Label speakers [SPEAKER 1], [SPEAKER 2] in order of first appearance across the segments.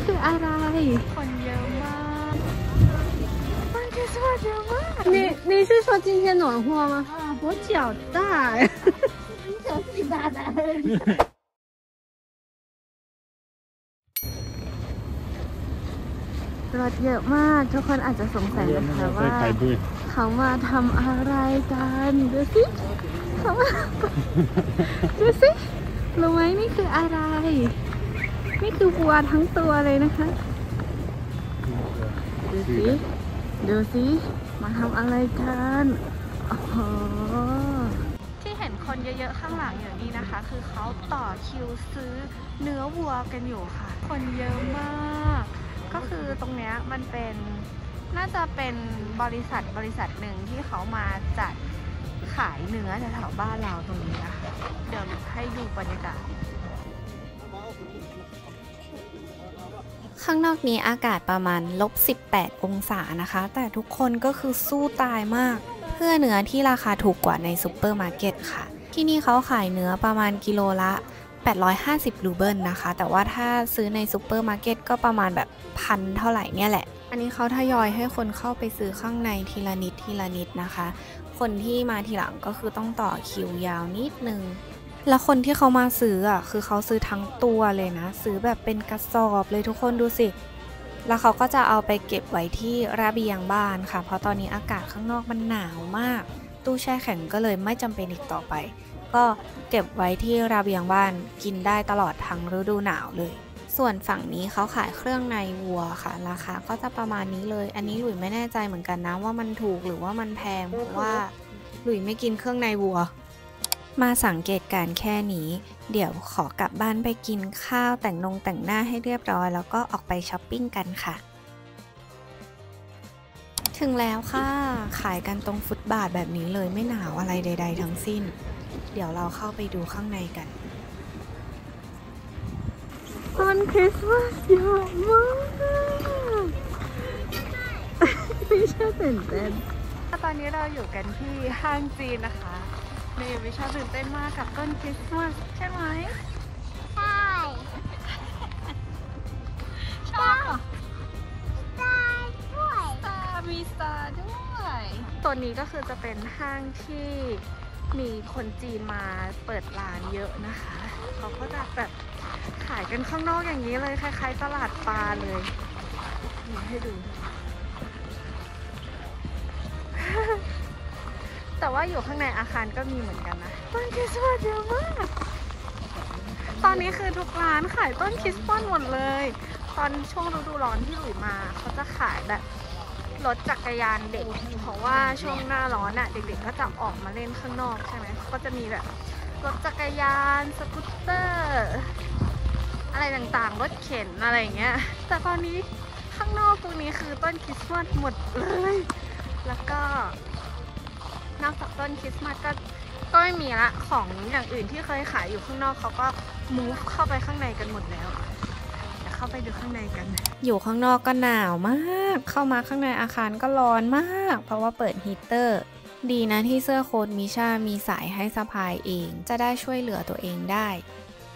[SPEAKER 1] คืออะไรคนเยอะมากมันคือสวัสดีมาก你是说今天暖和吗？我脚大你脚自己大的รถเยอะมากทุกคนอาจจะสงสัยนะคะว่าเขามาทำอะไรกันดูสิเขามาดูสิรู้ไหมนี่คืออะไรนี่คือวัวทั้งตัวเลยนะคะดูสิดูสิมาทำอะไรกันโอ้โหที่เห็นคนเยอะๆข้างหลังอยู่นี่นะคะคือเขาต่อคิวซื้อเนื้อวัวกันอยู่ค่ะคนเยอะมากก็คือตรงเนี้ยมันเป็นน่าจะเป็นบริษัทหนึ่งที่เขามาจัดขายเนื้อแถวบ้านเราตรงนี้นะคะเดี๋ยวให้ดูบรรยากาศ
[SPEAKER 2] ข้างนอกนี้อากาศประมาณ-18 องศานะคะแต่ทุกคนก็คือสู้ตายมากเพื่อเนื้อที่ราคาถูกกว่าในซูเปอร์มาร์เก็ตค่ะที่นี่เขาขายเนื้อประมาณกิโลละ850รูเบิลนะคะแต่ว่าถ้าซื้อในซูเปอร์มาร์เก็ตก็ประมาณแบบพันเท่าไหร่เนี่ยแหละอันนี้เขาทยอยให้คนเข้าไปซื้อข้างในทีละนิดนะคะคนที่มาทีหลังก็คือต้องต่อคิวยาวนิดนึงแล้วคนที่เขามาซื้ออ่ะคือเขาซื้อทั้งตัวเลยนะซื้อแบบเป็นกระสอบเลยทุกคนดูสิแล้วเขาก็จะเอาไปเก็บไว้ที่ระเบียงบ้านค่ะเพราะตอนนี้อากาศข้างนอกมันหนาวมากตู้แช่แข็งก็เลยไม่จำเป็นอีกต่อไปก็เก็บไว้ที่ระเบียงบ้านกินได้ตลอดทั้งฤดูหนาวเลยส่วนฝั่งนี้เขาขายเครื่องในวัวค่ะราคาก็จะประมาณนี้เลยอันนี้หลุยไม่แน่ใจเหมือนกันนะว่ามันถูกหรือว่ามันแพงเพราะว่าหลุยไม่กินเครื่องในวัวมาสังเกตการแค่นี้เดี๋ยวขอกลับบ้านไปกินข้าวแต่งหน้าให้เรียบร้อยแล้วก็ออกไปช้อปปิ้งกันค่ะถึงแล้วค่ะขายกันตรงฟุตบาทแบบนี้เลยไม่หนาวอะไรใดๆทั้งสิ้นเดี๋ยวเราเข้าไปดูข้างในกัน
[SPEAKER 1] ต้นคริสต์มาสเยอะมากไม่ใช่ตื่นเต้นตอนนี้เราอยู่กันที่ห้างจีนนะคะเมย์วิชาตื่นเต้นมากกับต้นคริสต์มาสใช่ไหม
[SPEAKER 3] ใช่
[SPEAKER 1] ชอบ
[SPEAKER 3] ตาด้วย
[SPEAKER 1] มีสตาร์ด้วยตัวนี้ก็คือจะเป็นห้างที่มีคนจีนมาเปิดร้านเยอะนะคะเขาก็จะแบบขายกันข้างนอกอย่างนี้เลยคล้ายๆตลาดปลาเลยนี่ให้ดู แต่ว่าอยู่ข้างในอาคารก็มีเหมือนกันนะต้นคริสต์มาสเยอะมากตอนนี้คือทุกร้านขายต้นคริสต์มาสหมดเลยตอนช่วงฤดูร้อนที่หลุยมาเขาจะขายแบบรถจักรยานเด็กเพราะว่าช่วงหน้าร้อนอ่ะเด็กๆก็จะออกมาเล่นข้างนอกใช่ไหมก็จะมีแบบรถจักรยานสกูตเตอร์อะไรต่างๆรถเข็นอะไรอย่างเงี้ยแต่ตอนนี้ข้างนอกตรงนี้คือต้นคริสต์มาสหมดเลยแล้วก็นอกจากต้นคริสต์มาสก็ไม่มีละของอย่างอื่นที่เคยขายอยู่ข้างนอกเขาก็ move เข้าไปข้างในกันหมดแล้วเดี๋ยวเข้าไปดูข้างในกัน
[SPEAKER 2] อยู่ข้างนอกก็หนาวมากเข้ามาข้างในอาคารก็ร้อนมากเพราะว่าเปิดฮีตเตอร์ดีนะที่เสื้อโค้ทมิชามีสายให้สะพายเองจะได้ช่วยเหลือตัวเองได้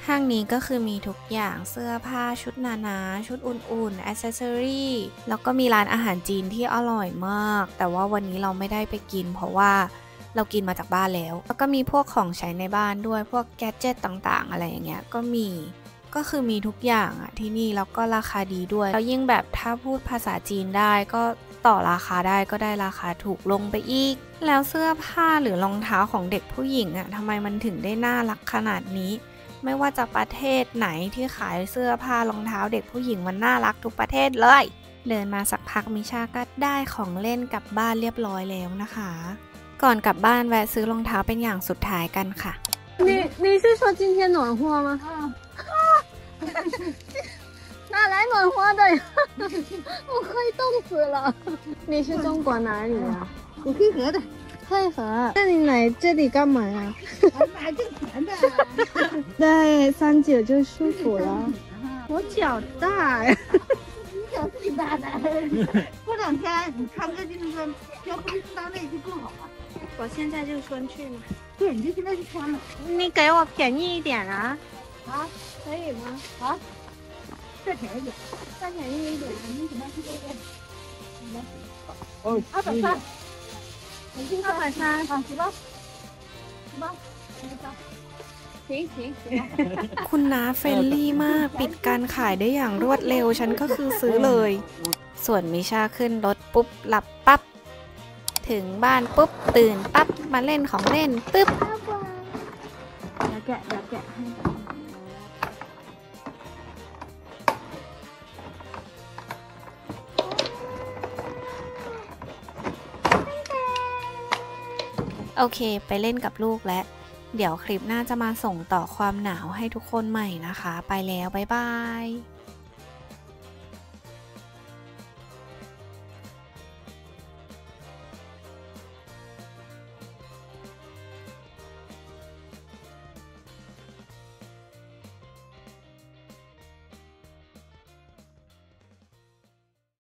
[SPEAKER 2] ห้างนี้ก็คือมีทุกอย่างเสื้อผ้าชุดหนาๆชุดอุ่นๆแอคเซสซอรี่แล้วก็มีร้านอาหารจีนที่อร่อยมากแต่ว่าวันนี้เราไม่ได้ไปกินเพราะว่าเรากินมาจากบ้านแล้วก็มีพวกของใช้ในบ้านด้วยพวกแกดเจ็ตต่างๆอะไรอย่างเงี้ยก็คือมีทุกอย่างอะที่นี่แล้วก็ราคาดีด้วยแล้วยิ่งแบบถ้าพูดภาษาจีนได้ก็ต่อราคาได้ก็ได้ราคาถูกลงไปอีกแล้วเสื้อผ้าหรือรองเท้าของเด็กผู้หญิงอะทำไมมันถึงได้น่ารักขนาดนี้ไม่ว่าจะประเทศไหนที่ขายเสื้อผ้ารองเท้าเด็กผู้หญิงมันน่ารักทุกประเทศเลยเดินมาสักพักมิชาก็ได้ของเล่นกลับบ้านเรียบร้อยแล้วนะคะก่อนกลับบ้านแวะซื้อรองเท้าเป็นอย่างสุดท้ายกันค่ะ
[SPEAKER 1] 你是说今天暖和吗哪来暖和的呀我快冻死了你是中国哪里啊
[SPEAKER 3] 我配合的
[SPEAKER 1] 配合那你来这里干嘛呀
[SPEAKER 3] 买挣钱的
[SPEAKER 1] 对39就舒服了我脚大
[SPEAKER 3] 你脚自己大的过2天你穿个就是说要不适当内就更好了
[SPEAKER 1] 我现在就穿去吗
[SPEAKER 3] 对你就现在就穿了
[SPEAKER 1] 你给我便宜一点啊
[SPEAKER 3] 啊
[SPEAKER 1] 可以吗
[SPEAKER 3] 啊再便宜点，再便宜一点，你什么去这边？
[SPEAKER 4] 哦，
[SPEAKER 3] 230，你这230啊，行吧，行吧，行行行吧。
[SPEAKER 2] คุณน้าเฟรนลี่มากปิดการขายได้อย่างรวดเร็วฉันก็คือซื้อเลย ส่วนมิชาขึ้นรถปุ๊บหลับปั๊บ ถึงบ้านปุ๊บ ตื่นปั๊บ มาเล่นของเล่นปุ๊บ
[SPEAKER 3] 要盖要盖。
[SPEAKER 2] โอเค ไปเล่นกับลูกแล้ว เดี๋ยวคลิปหน้าจะมาส่งต่อความหนาวให้ทุกคนใหม่นะคะ ไปแล้ว บ๊ายบาย